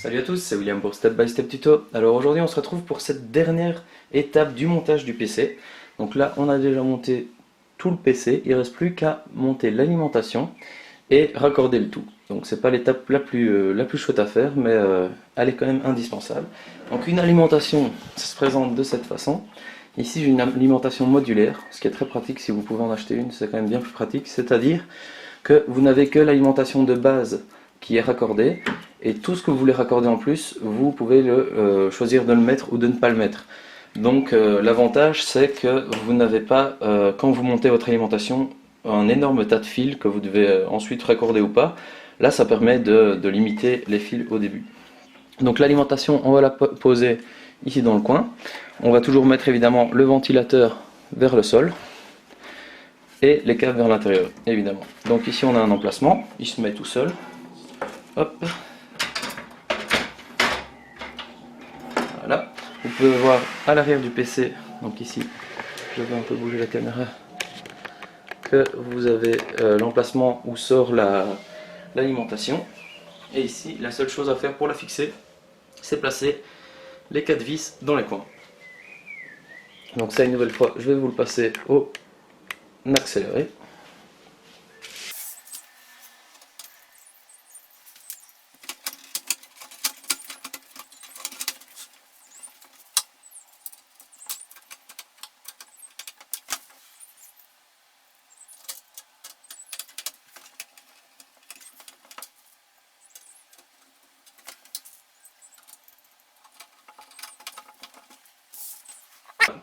Salut à tous, c'est William pour Step by Step Tuto. Alors aujourd'hui on se retrouve pour cette dernière étape du montage du PC. Donc là on a déjà monté tout le PC, il ne reste plus qu'à monter l'alimentation et raccorder le tout. Donc c'est pas l'étape la plus chouette à faire, mais elle est quand même indispensable. Donc une alimentation, ça se présente de cette façon. Ici j'ai une alimentation modulaire, ce qui est très pratique. Si vous pouvez en acheter une, c'est quand même bien plus pratique. C'est-à-dire que vous n'avez que l'alimentation de base qui est raccordée, et tout ce que vous voulez raccorder en plus, vous pouvez choisir de le mettre ou de ne pas le mettre. Donc l'avantage c'est que vous n'avez pas, quand vous montez votre alimentation, un énorme tas de fils que vous devez ensuite raccorder ou pas. Là ça permet de limiter les fils au début. Donc l'alimentation, on va la poser ici dans le coin. On va toujours mettre évidemment le ventilateur vers le sol et les câbles vers l'intérieur, évidemment. Donc ici on a un emplacement, il se met tout seul. Hop. Voilà. Vous pouvez voir à l'arrière du PC, donc ici, je vais un peu bouger la caméra, que vous avez l'emplacement où sort l'alimentation. Et ici, la seule chose à faire pour la fixer, c'est placer les 4 vis dans les coins. Donc ça, une nouvelle fois, je vais vous le passer au accéléré.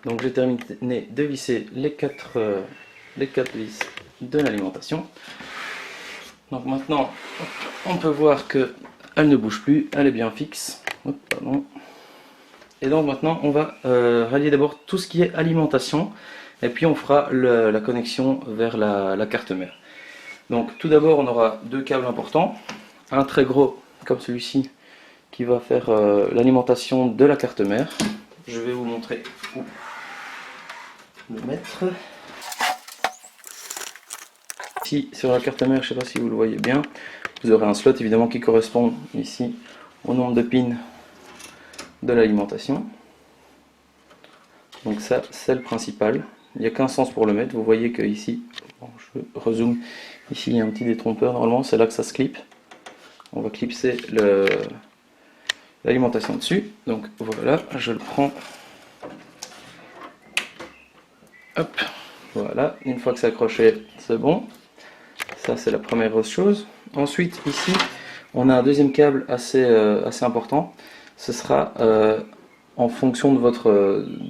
Donc j'ai terminé de visser les 4 vis de l'alimentation. Donc maintenant on peut voir que elle ne bouge plus, elle est bien fixe. Hop, pardon. Et donc maintenant on va rallier d'abord tout ce qui est alimentation, et puis on fera la connexion vers la carte mère. Donc tout d'abord on aura deux câbles importants, un très gros comme celui-ci qui va faire l'alimentation de la carte mère. Je vais vous montrer où le mettre. Ici sur la carte mère, je ne sais pas si vous le voyez bien, vous aurez un slot évidemment qui correspond ici au nombre de pins de l'alimentation. Donc ça c'est le principal, il n'y a qu'un sens pour le mettre. Vous voyez que ici, bon, je rezoome, ici il y a un petit détrompeur, normalement c'est là que ça se clip. On va clipser l'alimentation dessus. Donc voilà, je le prends. Hop, voilà, une fois que c'est accroché, c'est bon. Ça c'est la première chose. Ensuite ici, on a un deuxième câble assez important. Ce sera en fonction de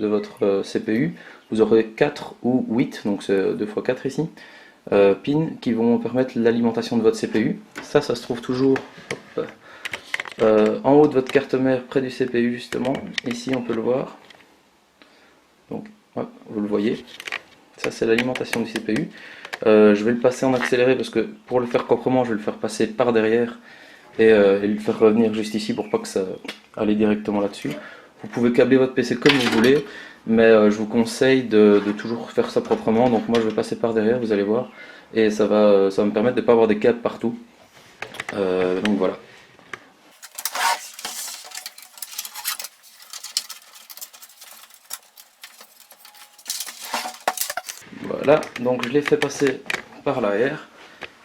votre CPU. Vous aurez 4 ou 8, donc c'est 2 x 4 ici, pins qui vont permettre l'alimentation de votre CPU. Ça se trouve toujours en haut de votre carte mère, près du CPU justement. Ici on peut le voir. Donc hop, vous le voyez. Ça c'est l'alimentation du CPU. Je vais le passer en accéléré parce que pour le faire proprement, je vais le faire passer par derrière et le faire revenir juste ici pour pas que ça aille directement là-dessus. Vous pouvez câbler votre PC comme vous voulez, mais je vous conseille de toujours faire ça proprement. Donc moi je vais passer par derrière, vous allez voir, et ça va me permettre de ne pas avoir des câbles partout. Donc voilà. Voilà, donc je l'ai fait passer par l'arrière,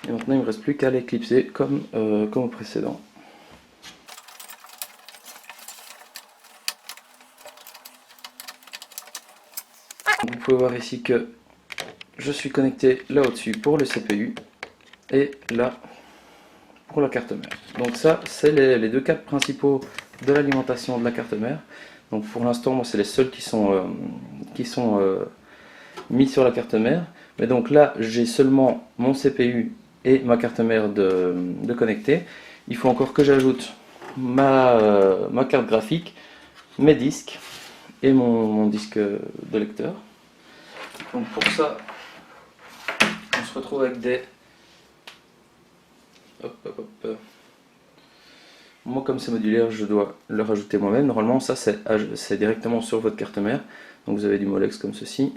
et maintenant il ne me reste plus qu'à l'éclipser comme au précédent. Vous pouvez voir ici que je suis connecté là au-dessus pour le CPU et là pour la carte mère. Donc ça c'est les deux câbles principaux de l'alimentation de la carte mère. Donc pour l'instant moi c'est les seuls qui sont mis sur la carte mère. Mais donc là j'ai seulement mon CPU et ma carte mère de connecter. Il faut encore que j'ajoute ma carte graphique, mes disques et mon disque de lecteur. Donc pour ça on se retrouve avec des... Moi comme c'est modulaire je dois le rajouter moi-même. Normalement ça c'est directement sur votre carte mère. Donc vous avez du Molex comme ceci.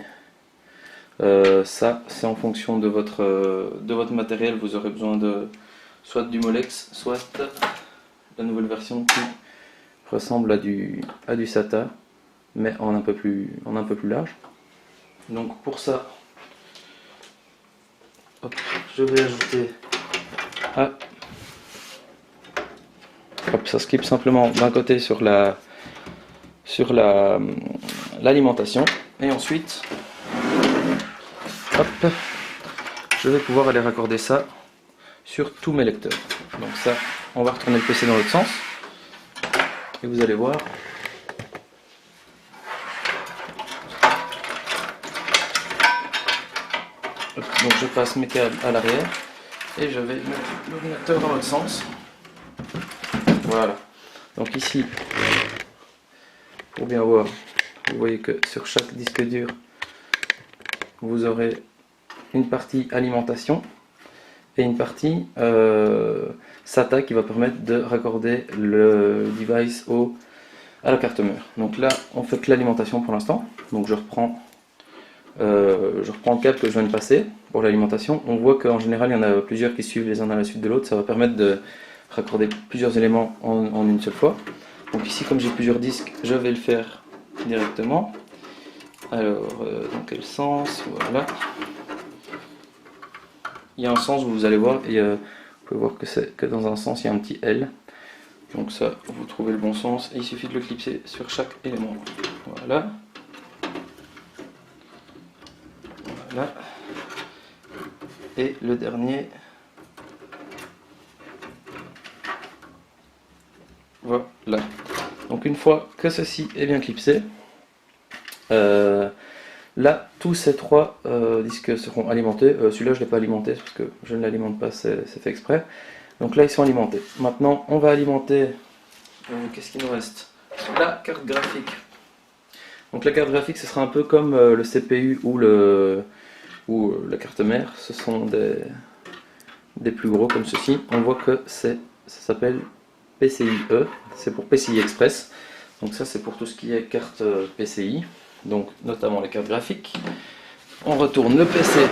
Ça c'est en fonction de votre matériel. Vous aurez besoin de soit du Molex, soit la nouvelle version qui ressemble à du SATA, mais en un peu plus large. Donc pour ça, hop, je vais ajouter hop, ça skip simplement d'un côté sur l'alimentation, et ensuite hop, je vais pouvoir aller raccorder ça sur tous mes lecteurs. Donc ça, on va retourner le PC dans l'autre sens et vous allez voir. Donc je passe mes câbles à l'arrière et je vais mettre l'ordinateur dans l'autre sens. Voilà. Donc ici, pour bien voir, vous voyez que sur chaque disque dur, vous aurez une partie alimentation et une partie SATA qui va permettre de raccorder le device à la carte mère. Donc là, on fait que l'alimentation pour l'instant. Donc je reprends le câble que je viens de passer pour l'alimentation. On voit qu'en général, il y en a plusieurs qui suivent les uns à la suite de l'autre. Ça va permettre de raccorder plusieurs éléments en une seule fois. Donc ici, comme j'ai plusieurs disques, je vais le faire directement. Alors, dans quel sens? Voilà. Il y a un sens où vous allez voir, et vous pouvez voir que dans un sens, il y a un petit L. Donc ça, vous trouvez le bon sens, et il suffit de le clipser sur chaque élément. Voilà. Voilà. Et le dernier. Voilà. Donc une fois que ceci est bien clipsé, là tous ces trois disques seront alimentés. Celui-là je ne l'ai pas alimenté parce que je ne l'alimente pas, c'est fait exprès. Donc là ils sont alimentés. Maintenant on va alimenter, qu'est-ce qu'il nous reste? La carte graphique. Donc la carte graphique ce sera un peu comme le CPU ou la carte mère. Ce sont des plus gros comme ceci. On voit que ça s'appelle PCIe, c'est pour PCI Express. Donc ça c'est pour tout ce qui est carte PCI, donc notamment les cartes graphiques. On retourne le PC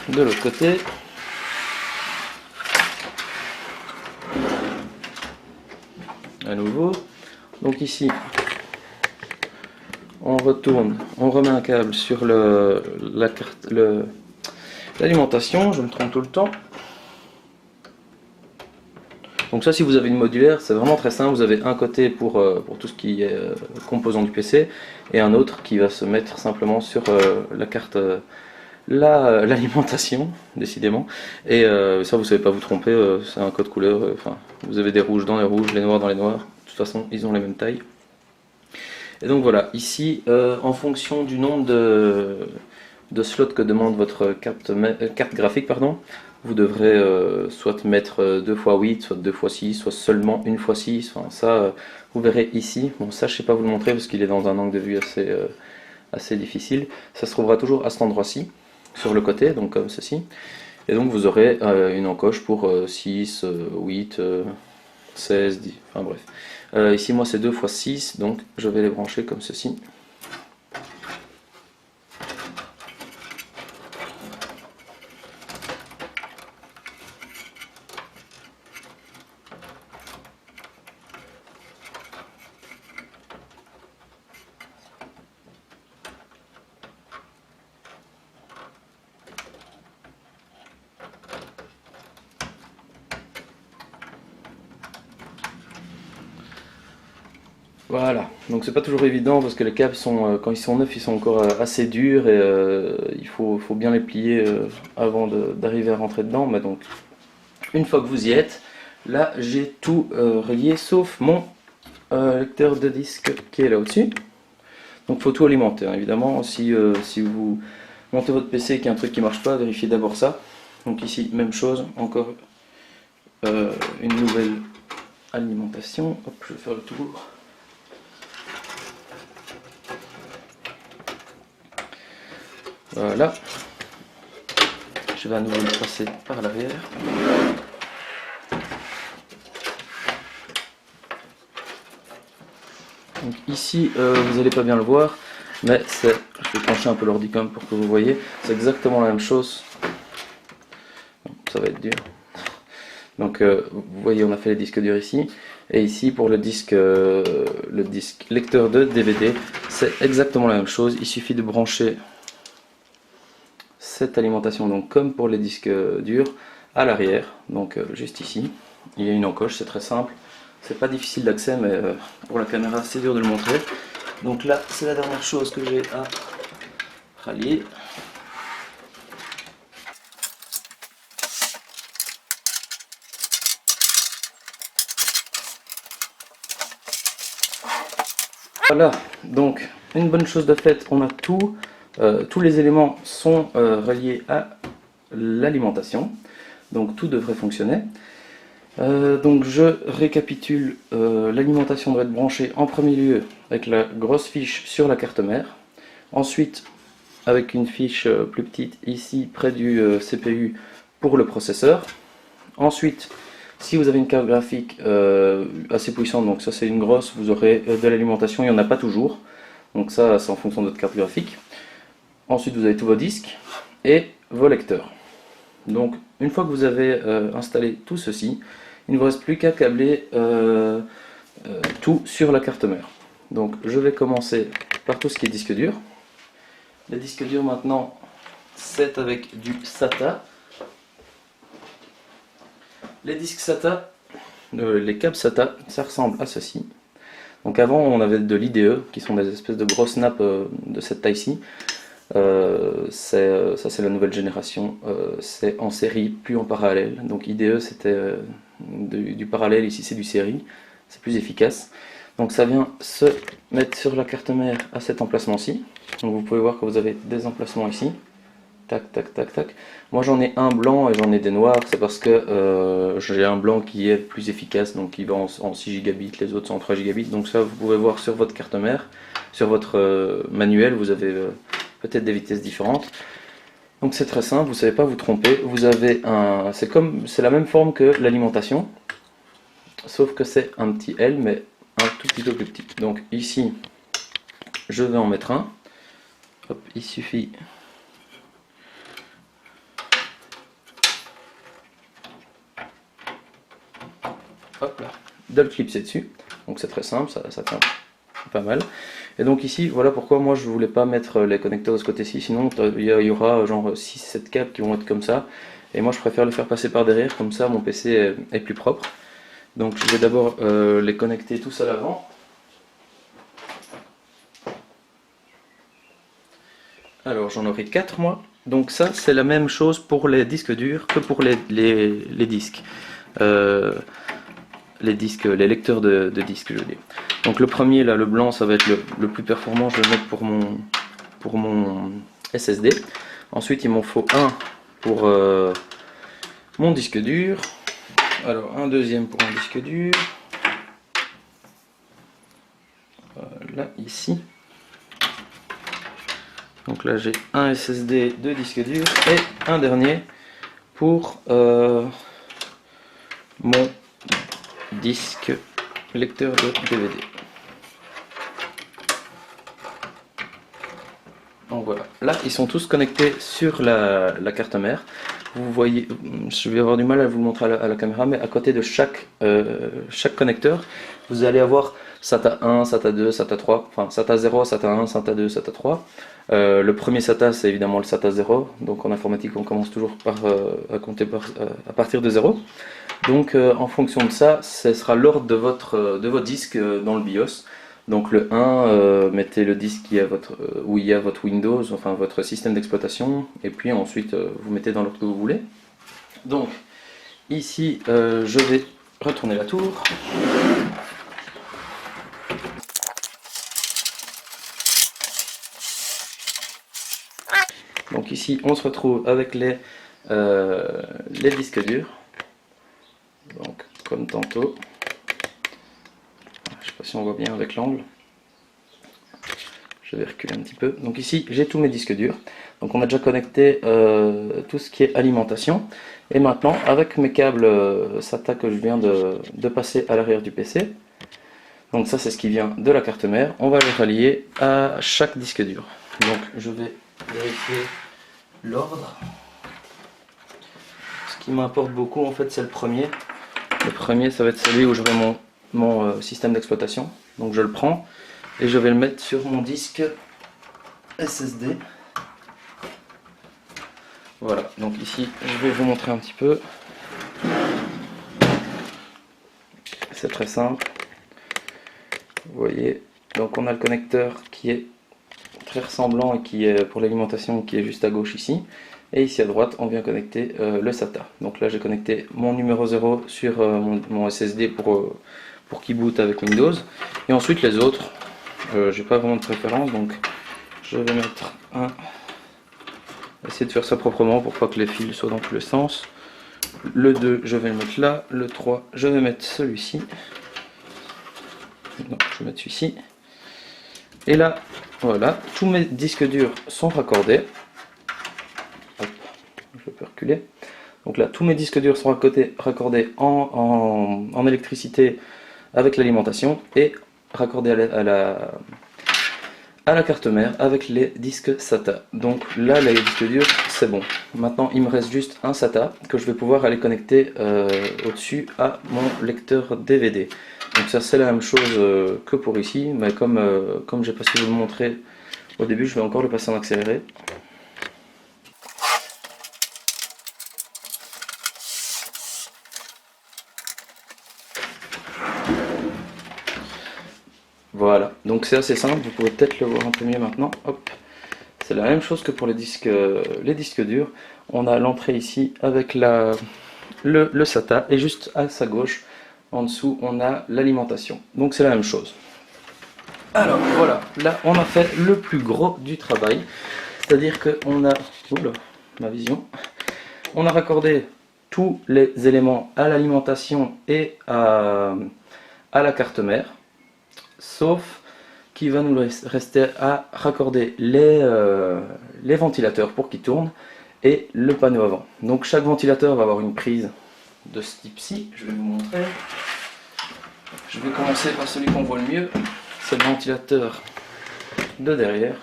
de l'autre côté. À nouveau. Donc ici, on remet un câble sur l'alimentation. Je me trompe tout le temps. Donc ça, si vous avez une modulaire, c'est vraiment très simple. Vous avez un côté pour tout ce qui est composant du PC et un autre qui va se mettre simplement sur la carte, l'alimentation, décidément. Et ça, vous ne savez pas vous tromper, c'est un code couleur. Enfin, vous avez des rouges dans les rouges, les noirs dans les noirs. De toute façon, ils ont les mêmes tailles. Et donc voilà, ici, en fonction du nombre de slots que demande votre carte graphique, pardon, vous devrez soit mettre 2x8, soit 2x6, soit seulement 1x6. Enfin, ça, vous verrez ici. Bon, ça, je ne sais pas vous le montrer parce qu'il est dans un angle de vue assez difficile. Ça se trouvera toujours à cet endroit-ci, sur le côté, donc comme ceci. Et donc, vous aurez une encoche pour 6, 8, 16, 10, enfin bref. Ici, moi, c'est 2x6, donc je vais les brancher comme ceci. Voilà, donc c'est pas toujours évident parce que les câbles sont, quand ils sont neufs, ils sont encore assez durs et il faut bien les plier avant d'arriver à rentrer dedans. Mais donc, une fois que vous y êtes, là j'ai tout relié sauf mon lecteur de disque qui est là au-dessus. Donc il faut tout alimenter, hein. Évidemment, si vous montez votre PC et qu'il y a un truc qui marche pas, vérifiez d'abord ça. Donc ici, même chose, encore une nouvelle alimentation. Hop, je vais faire le tour. Voilà, je vais à nouveau le passer par l'arrière. Donc ici, vous n'allez pas bien le voir, mais je vais pencher un peu l'ordi quand même pour que vous voyez. C'est exactement la même chose. Ça va être dur. Donc vous voyez, on a fait les disques durs ici. Et ici pour le disque lecteur de DVD, c'est exactement la même chose. Il suffit de brancher cette alimentation, donc comme pour les disques durs, à l'arrière, donc juste ici. Il y a une encoche, c'est très simple. C'est pas difficile d'accès, mais pour la caméra c'est dur de le montrer. Donc là c'est la dernière chose que j'ai à rallier. Voilà, donc une bonne chose de fait, on a tout, tous les éléments sont reliés à l'alimentation, donc tout devrait fonctionner. Donc je récapitule, l'alimentation doit être branchée en premier lieu avec la grosse fiche sur la carte mère, ensuite avec une fiche plus petite ici près du CPU pour le processeur, ensuite si vous avez une carte graphique assez puissante, donc ça c'est une grosse, vous aurez de l'alimentation, il n'y en a pas toujours, donc ça c'est en fonction de votre carte graphique. Ensuite vous avez tous vos disques et vos lecteurs. Donc une fois que vous avez installé tout ceci, il ne vous reste plus qu'à câbler tout sur la carte mère. Donc je vais commencer par tout ce qui est disque dur. Les disques durs maintenant, c'est avec du SATA. Les disques SATA, les câbles SATA, ça ressemble à ceci. Donc avant on avait de l'IDE, qui sont des espèces de grosses nappes de cette taille-ci. Ça c'est la nouvelle génération, c'est en série plus en parallèle. Donc IDE c'était du parallèle, ici c'est du série, c'est plus efficace. Donc ça vient se mettre sur la carte mère à cet emplacement-ci. Donc vous pouvez voir que vous avez des emplacements ici. Tac, tac, tac, tac. Moi j'en ai un blanc et j'en ai des noirs, c'est parce que j'ai un blanc qui est plus efficace, donc qui va en 6 gigabits, les autres sont en 3 gigabits. Donc ça vous pouvez voir sur votre carte mère, sur votre manuel, vous avez peut-être des vitesses différentes. Donc c'est très simple, vous ne savez pas vous tromper. Vous avez c'est la même forme que l'alimentation, sauf que c'est un petit L, mais un tout petit peu plus petit. Donc ici, je vais en mettre un. Hop, il suffit hop là, de le clipser dessus. Donc c'est très simple, ça tient pas mal. Et donc ici, voilà pourquoi moi je voulais pas mettre les connecteurs de ce côté-ci, sinon il y aura genre 6-7 câbles qui vont être comme ça. Et moi je préfère les faire passer par derrière, comme ça mon PC est plus propre. Donc je vais d'abord les connecter tous à l'avant. Alors j'en aurai 4 moi. Donc ça c'est la même chose pour les disques durs que pour les disques. Les lecteurs de disques, je veux dire. Donc le premier là, le blanc, ça va être le plus performant, je vais le mettre pour mon SSD. Ensuite il m'en faut un pour mon disque dur. Alors un deuxième pour mon disque dur. Voilà, ici. Donc là j'ai un SSD, deux disques durs et un dernier pour mon disque lecteur de DVD. Donc voilà, là ils sont tous connectés sur la carte mère. Vous voyez, je vais avoir du mal à vous le montrer à la caméra, mais à côté de chaque connecteur, vous allez avoir SATA 1, SATA 2, SATA 3, enfin SATA 0, SATA 1, SATA 2, SATA 3. Le premier SATA c'est évidemment le SATA 0, donc en informatique on commence toujours à compter à partir de 0. Donc en fonction de ça, ce sera l'ordre de votre disque dans le BIOS. Donc le 1, mettez le disque où il y a votre Windows, enfin votre système d'exploitation, et puis ensuite vous mettez dans l'ordre que vous voulez. Donc ici je vais retourner la tour. Donc ici on se retrouve avec les disques durs. Donc comme tantôt. Je sais pas si on voit bien avec l'angle. Je vais reculer un petit peu. Donc ici j'ai tous mes disques durs. Donc on a déjà connecté tout ce qui est alimentation. Et maintenant avec mes câbles SATA que je viens de passer à l'arrière du PC. Donc ça c'est ce qui vient de la carte mère. On va les rallier à chaque disque dur. Donc je vais vérifier l'ordre. Ce qui m'importe beaucoup en fait c'est le premier. Le premier ça va être celui où j'aurai mon système d'exploitation. Donc je le prends et je vais le mettre sur mon disque SSD. Voilà, donc ici je vais vous montrer un petit peu. C'est très simple. Vous voyez, donc on a le connecteur qui est très ressemblant et qui est pour l'alimentation, qui est juste à gauche ici. Et ici à droite, on vient connecter le SATA. Donc là, j'ai connecté mon numéro 0 sur mon SSD pour qu'il boot avec Windows. Et ensuite les autres, j'ai pas vraiment de préférence, donc je vais mettre un. Essayer de faire ça proprement pour pas que les fils soient dans tous les sens. Le 2, je vais le mettre là. Le 3, je vais mettre celui-ci. Non, je vais mettre celui-ci. Et là, voilà, tous mes disques durs sont raccordés. Hop, je peux reculer. Donc là, tous mes disques durs sont raccordés en électricité avec l'alimentation et raccordés à la carte mère avec les disques SATA. Donc là, les disques durs, c'est bon. Maintenant, il me reste juste un SATA que je vais pouvoir aller connecter au-dessus à mon lecteur DVD. Donc ça, c'est la même chose que pour ici, mais comme j'ai pas su vous le montrer au début, je vais encore le passer en accéléré. Voilà, donc c'est assez simple, vous pouvez peut-être le voir un peu mieux maintenant. Hop, c'est la même chose que pour les disques durs. On a l'entrée ici avec le SATA et juste à sa gauche, en dessous, on a l'alimentation. Donc c'est la même chose. Alors voilà, là on a fait le plus gros du travail. C'est-à-dire qu'on a... Oula, ma vision. On a raccordé tous les éléments à l'alimentation et à la carte mère. Sauf qu'il va nous rester à raccorder les ventilateurs pour qu'ils tournent et le panneau avant. Donc chaque ventilateur va avoir une prise de ce type-ci. Je vais vous montrer. Je vais commencer par celui qu'on voit le mieux. C'est le ventilateur de derrière.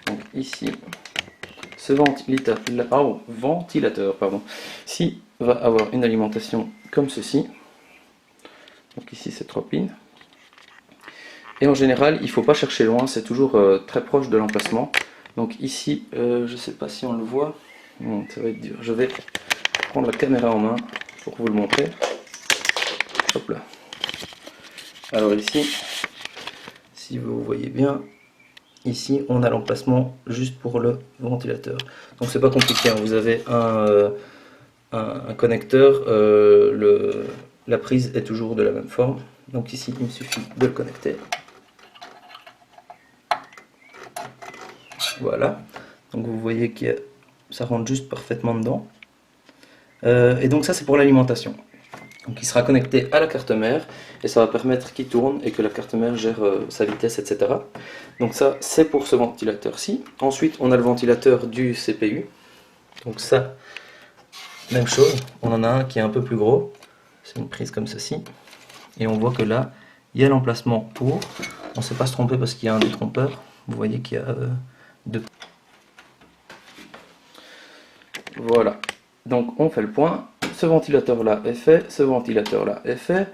Donc ici, ce ventilateur, ici va avoir une alimentation comme ceci. Donc ici c'est 3 pins. Et en général, il ne faut pas chercher loin, c'est toujours très proche de l'emplacement. Donc ici, je ne sais pas si on le voit, ça va être dur. Je vais prendre la caméra en main pour vous le montrer. Hop là. Alors ici, si vous voyez bien, ici on a l'emplacement juste pour le ventilateur. Donc c'est pas compliqué, hein. Vous avez un connecteur, la prise est toujours de la même forme. Donc ici, il me suffit de le connecter. Voilà, donc vous voyez que ça rentre juste parfaitement dedans. Et donc ça c'est pour l'alimentation. Donc il sera connecté à la carte mère et ça va permettre qu'il tourne et que la carte mère gère sa vitesse, etc. Donc ça c'est pour ce ventilateur-ci. Ensuite on a le ventilateur du CPU. Donc ça, même chose, on en a un qui est un peu plus gros. C'est une prise comme ceci. Et on voit que là, il y a l'emplacement pour. On ne s'est pas se tromper parce qu'il y a un détrompeur. Vous voyez qu'il y a deux. Voilà. Donc on fait le point. Ce ventilateur là est fait. Ce ventilateur là est fait.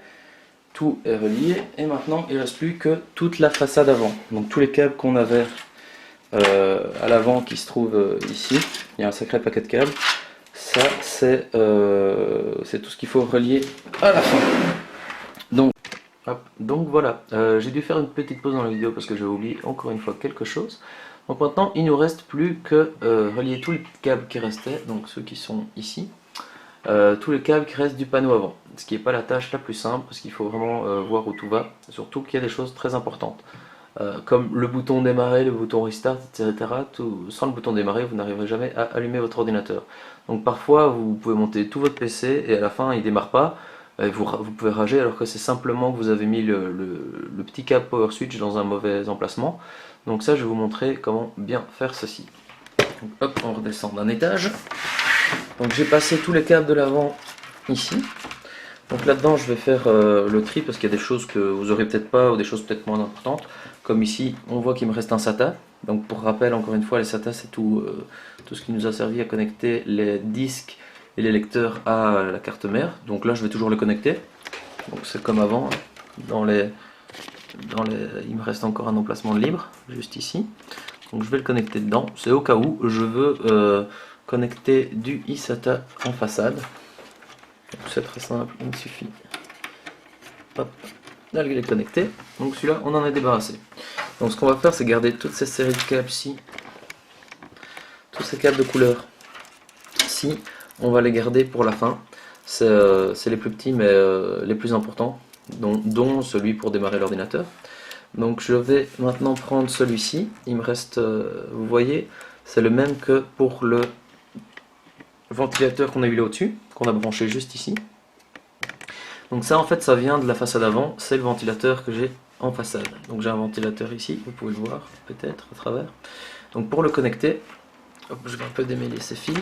Tout est relié. Et maintenant il ne reste plus que toute la façade avant. Donc tous les câbles qu'on avait à l'avant qui se trouvent ici. Il y a un sacré paquet de câbles. Ça c'est tout ce qu'il faut relier à la fin. Donc voilà, j'ai dû faire une petite pause dans la vidéo parce que j'ai oublié encore une fois quelque chose. Donc maintenant il nous reste plus que relier tous les câbles qui restaient, donc ceux qui sont ici, tous les câbles qui restent du panneau avant. Ce qui n'est pas la tâche la plus simple parce qu'il faut vraiment voir où tout va, surtout qu'il y a des choses très importantes. Comme le bouton démarrer, le bouton restart, etc. Sans le bouton démarrer, vous n'arriverez jamais à allumer votre ordinateur. Donc parfois vous pouvez monter tout votre PC et à la fin il ne démarre pas. Vous pouvez rager alors que c'est simplement que vous avez mis le petit câble power switch dans un mauvais emplacement. Donc ça je vais vous montrer comment bien faire ceci. Donc, hop, on redescend d'un étage. Donc j'ai passé tous les câbles de l'avant ici. Donc là-dedans je vais faire le tri parce qu'il y a des choses que vous aurez peut-être pas ou des choses peut-être moins importantes. Comme ici on voit qu'il me reste un SATA. Donc pour rappel encore une fois les SATA c'est tout ce qui nous a servi à connecter les disques et les lecteurs à la carte mère. Donc là je vais toujours le connecter. Donc c'est comme avant, dans les, il me reste encore un emplacement de libre, juste ici. Donc je vais le connecter dedans, c'est au cas où je veux connecter du eSATA en façade. C'est très simple, il me suffit hop, d'aller les connecter. Donc celui-là on en est débarrassé. Donc ce qu'on va faire c'est garder toutes ces séries de câbles-ci, tous ces câbles de couleur ci, on va les garder pour la fin. C'est les plus petits mais les plus importants, dont celui pour démarrer l'ordinateur. Donc je vais maintenant prendre celui-ci, il me reste, vous voyez, c'est le même que pour le ventilateur qu'on a eu là au-dessus, qu'on a branché juste ici. Donc ça en fait ça vient de la façade avant, c'est le ventilateur que j'ai en façade. Donc j'ai un ventilateur ici, vous pouvez le voir peut-être à travers. Donc pour le connecter, hop, je vais un peu démêler ces fils,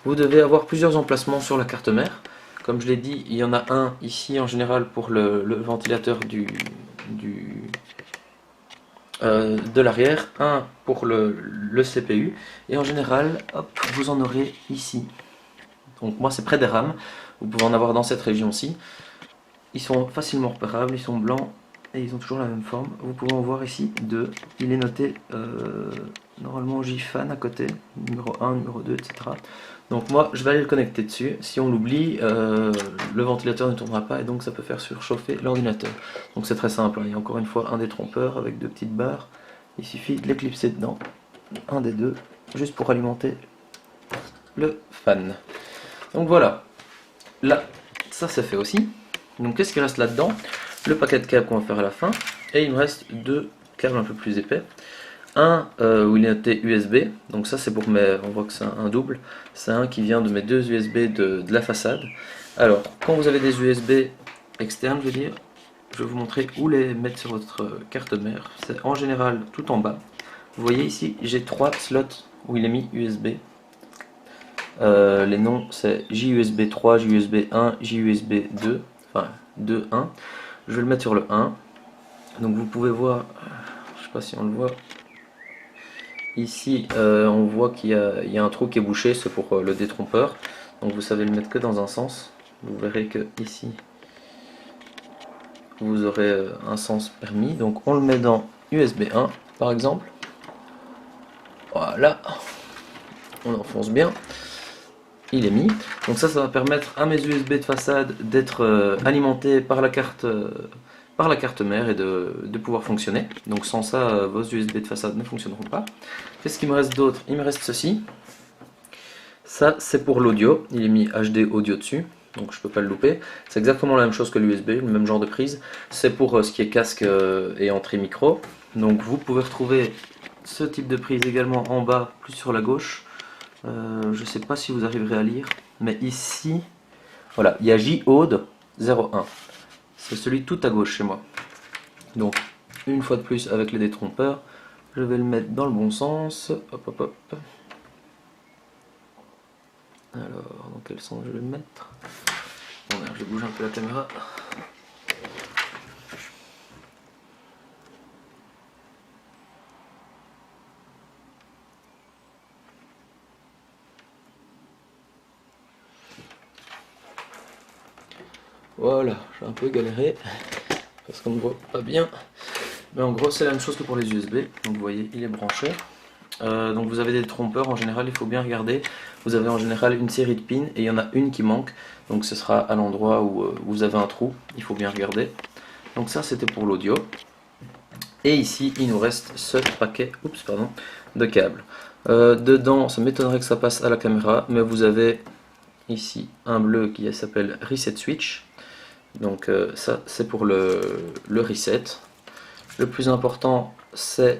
vous devez avoir plusieurs emplacements sur la carte mère. Comme je l'ai dit, il y en a un ici en général pour le ventilateur de l'arrière, un pour le CPU, et en général, hop, vous en aurez ici. Donc moi c'est près des rames, vous pouvez en avoir dans cette région-ci. Ils sont facilement repérables, ils sont blancs et ils ont toujours la même forme. Vous pouvez en voir ici deux, il est noté normalement JFAN à côté, numéro 1, numéro 2, etc. Donc moi je vais aller le connecter dessus, si on l'oublie, le ventilateur ne tournera pas et donc ça peut faire surchauffer l'ordinateur. Donc c'est très simple, il y a encore une fois un détrompeur avec deux petites barres, il suffit de l'éclipser dedans, un des deux, juste pour alimenter le fan. Donc voilà, là ça c'est fait aussi. Donc qu'est-ce qui reste là-dedans? Le paquet de câbles qu'on va faire à la fin, et il me reste deux câbles un peu plus épais. Un où il est noté USB, donc ça c'est pour mes, on voit que c'est un double, c'est un qui vient de mes deux USB de la façade. Alors quand vous avez des USB externes, je veux dire, je vais vous montrer où les mettre sur votre carte mère. C'est en général tout en bas. Vous voyez ici, j'ai trois slots où il est mis USB. Les noms c'est JUSB 3, JUSB 1, JUSB 2, enfin 2, 1. Je vais le mettre sur le 1. Donc vous pouvez voir, je sais pas si on le voit. Ici, on voit qu'il y a un trou qui est bouché, c'est pour le détrompeur. Donc vous savez le mettre que dans un sens. Vous verrez que ici, vous aurez un sens permis. Donc on le met dans USB 1, par exemple. Voilà. On enfonce bien. Il est mis. Donc ça va permettre à mes USB de façade d'être alimentés par la carte mère et de pouvoir fonctionner. Donc sans ça, vos USB de façade ne fonctionneront pas. Qu'est-ce qu'il me reste d'autre? Il me reste ceci. Ça, c'est pour l'audio. Il est mis HD audio dessus, donc je ne peux pas le louper. C'est exactement la même chose que l'USB, le même genre de prise. C'est pour ce qui est casque et entrée micro. Donc vous pouvez retrouver ce type de prise également en bas, plus sur la gauche. Je ne sais pas si vous arriverez à lire, mais ici, voilà, il y a JAUD 01. C'est celui tout à gauche chez moi. Donc, une fois de plus avec les détrompeurs, je vais le mettre dans le bon sens. Hop, hop, hop. Alors, dans quel sens je vais le mettre? Bon, merde, je bouge un peu la caméra. Voilà, j'ai un peu galéré parce qu'on ne voit pas bien. Mais en gros, c'est la même chose que pour les USB. Donc vous voyez, il est branché. Donc vous avez des trompeurs, en général, il faut bien regarder. Vous avez en général une série de pins et il y en a une qui manque. Donc ce sera à l'endroit où vous avez un trou. Il faut bien regarder. Donc ça, c'était pour l'audio. Et ici, il nous reste ce paquet de câbles. Dedans, ça m'étonnerait que ça passe à la caméra, mais vous avez ici un bleu qui s'appelle Reset Switch. Donc ça, c'est pour le reset. Le plus important, c'est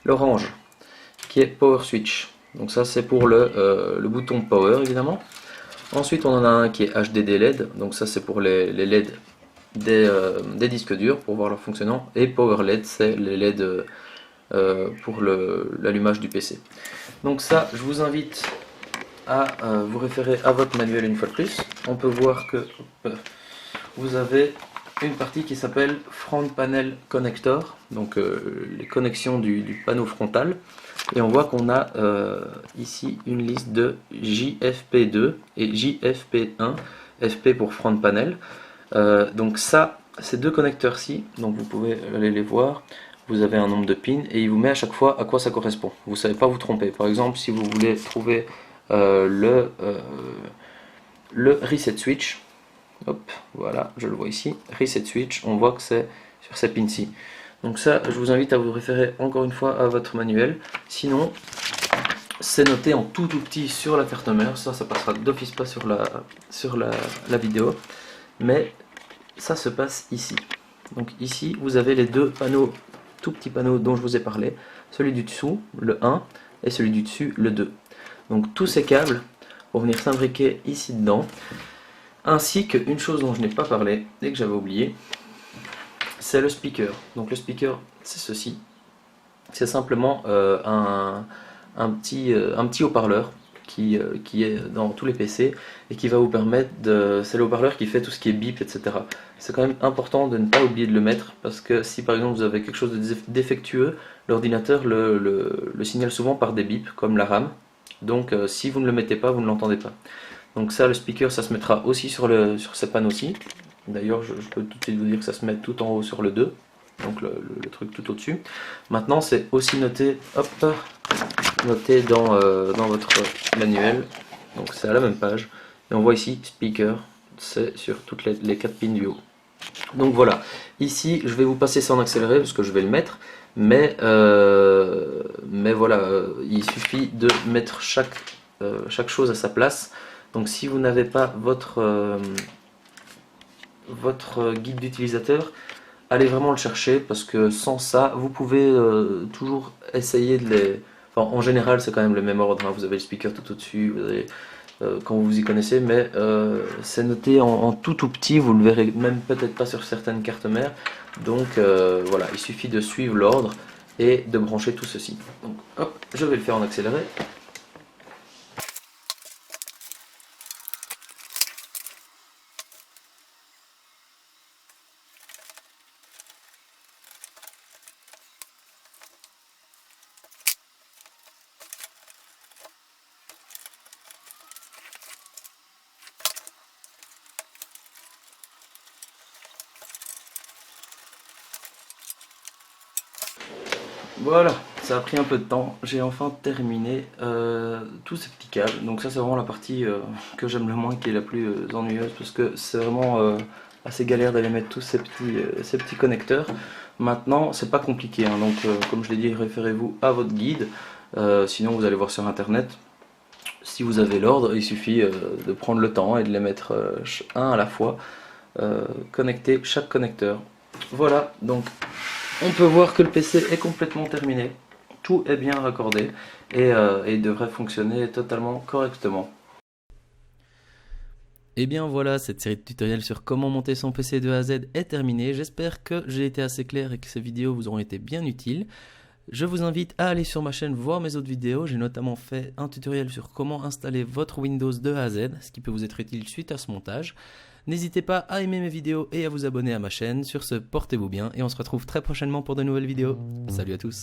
l'orange, qui est Power Switch. Donc ça, c'est pour le bouton Power, évidemment. Ensuite, on en a un qui est HDD LED. Donc ça, c'est pour les LED des disques durs, pour voir leur fonctionnement. Et Power LED, c'est les LED pour l'allumage du PC. Donc ça, je vous invite à vous référer à votre manuel une fois de plus. On peut voir que vous avez une partie qui s'appelle Front Panel Connector, donc les connexions du panneau frontal. Et on voit qu'on a ici une liste de JFP2 et JFP1 FP pour front panel. Donc ça, ces deux connecteurs-ci, donc vous pouvez aller les voir, vous avez un nombre de pins et il vous met à chaque fois à quoi ça correspond. Vous ne savez pas vous tromper. Par exemple, si vous voulez trouver le reset switch, hop, voilà, je le vois ici, reset switch, on voit que c'est sur ces pins-ci. Donc ça, je vous invite à vous référer encore une fois à votre manuel. Sinon, c'est noté en tout petit sur la carte mère. Ça passera d'office pas sur la vidéo. Mais ça se passe ici. Donc ici, vous avez les deux panneaux, tout petits panneaux dont je vous ai parlé. Celui du dessous, le 1, et celui du dessus, le 2. Donc tous ces câbles vont venir s'imbriquer ici dedans. Ainsi qu'une chose dont je n'ai pas parlé et que j'avais oublié, c'est le speaker. Donc le speaker, c'est ceci. C'est simplement un petit haut-parleur qui est dans tous les PC et qui va vous permettre de... C'est le haut-parleur qui fait tout ce qui est bip, etc. C'est quand même important de ne pas oublier de le mettre parce que si par exemple vous avez quelque chose de défectueux, l'ordinateur le signale souvent par des bips comme la RAM. Donc si vous ne le mettez pas, vous ne l'entendez pas. Donc ça, le speaker, ça se mettra aussi sur ces panneaux-ci. D'ailleurs, je peux tout de suite vous dire que ça se met tout en haut sur le 2. Donc le truc tout au-dessus. Maintenant, c'est aussi noté, hop, noté dans votre manuel. Donc c'est à la même page. Et on voit ici, speaker, c'est sur toutes les 4 pins du haut. Donc voilà, ici, je vais vous passer ça en accéléré parce que je vais le mettre. Mais voilà, il suffit de mettre chaque chose à sa place. Donc si vous n'avez pas votre guide d'utilisateur, allez vraiment le chercher parce que sans ça, vous pouvez toujours essayer de les... Enfin, en général, c'est quand même le même ordre, hein. Vous avez le speaker tout au-dessus, vous avez, quand vous vous y connaissez, mais c'est noté en tout petit, vous le verrez même peut-être pas sur certaines cartes mères. Donc voilà, il suffit de suivre l'ordre et de brancher tout ceci. Donc hop, je vais le faire en accéléré. Voilà, ça a pris un peu de temps, j'ai enfin terminé tous ces petits câbles. Donc ça c'est vraiment la partie que j'aime le moins, qui est la plus ennuyeuse, parce que c'est vraiment assez galère d'aller mettre tous ces petits connecteurs. Maintenant c'est pas compliqué, hein. Donc comme je l'ai dit, référez-vous à votre guide, sinon vous allez voir sur internet. Si vous avez l'ordre, il suffit de prendre le temps et de les mettre un à la fois, connecter chaque connecteur. Voilà, donc on peut voir que le PC est complètement terminé, tout est bien raccordé et devrait fonctionner totalement correctement. Et bien voilà, cette série de tutoriels sur comment monter son PC de A à Z est terminée. J'espère que j'ai été assez clair et que ces vidéos vous auront été bien utiles. Je vous invite à aller sur ma chaîne voir mes autres vidéos. J'ai notamment fait un tutoriel sur comment installer votre Windows de A à Z, ce qui peut vous être utile suite à ce montage. N'hésitez pas à aimer mes vidéos et à vous abonner à ma chaîne. Sur ce, portez-vous bien et on se retrouve très prochainement pour de nouvelles vidéos. Salut à tous!